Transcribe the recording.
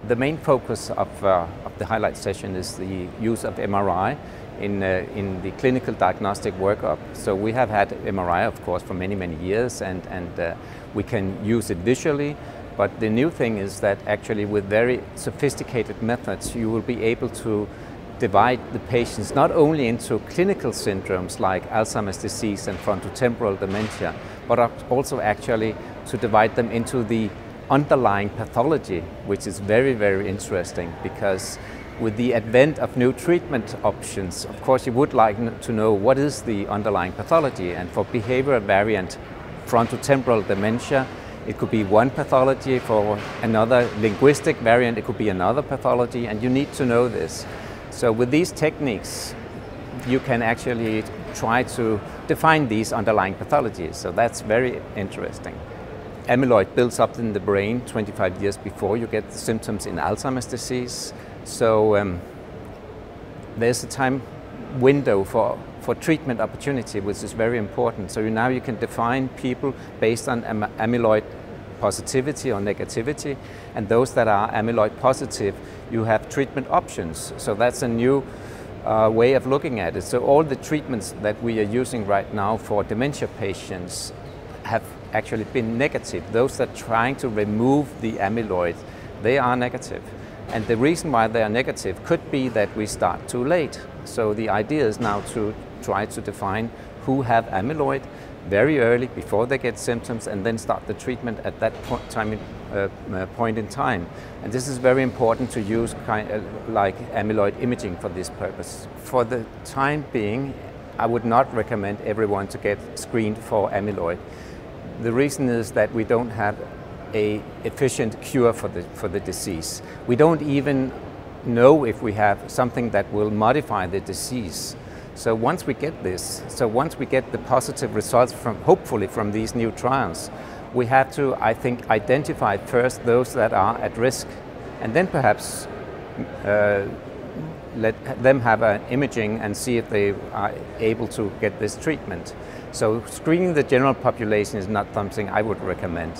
The main focus of the highlight session is the use of MRI in the clinical diagnostic workup. So we have had MRI, of course, for many, many years, and we can use it visually. But the new thing is that actually with very sophisticated methods, you will be able to divide the patients not only into clinical syndromes like Alzheimer's disease and frontotemporal dementia, but also actually to divide them into the underlying pathology, which is very, very interesting, because with the advent of new treatment options, of course, you would like to know what is the underlying pathology. And for behavioral variant frontotemporal dementia, it could be one pathology. For another linguistic variant, it could be another pathology, and you need to know this. So with these techniques, you can actually try to define these underlying pathologies. So that's very interesting. Amyloid builds up in the brain 25 years before you get the symptoms in Alzheimer's disease. So there's a time window for treatment opportunity, which is very important. So now you can define people based on amyloid positivity or negativity, and those that are amyloid positive, you have treatment options. So that's a new way of looking at it. So all the treatments that we are using right now for dementia patients have actually been negative. Those that are trying to remove the amyloid, they are negative. And the reason why they are negative could be that we start too late. So the idea is now to try to define who have amyloid very early before they get symptoms, and then start the treatment at that point in time. And this is very important to use like amyloid imaging for this purpose. For the time being, I would not recommend everyone to get screened for amyloid. The reason is that we don't have an efficient cure for the disease. We don't even know if we have something that will modify the disease. So once we get the positive results hopefully from these new trials, we have to, I think, identify first those that are at risk, and then perhaps let them have an imaging and see if they are able to get this treatment. So screening the general population is not something I would recommend.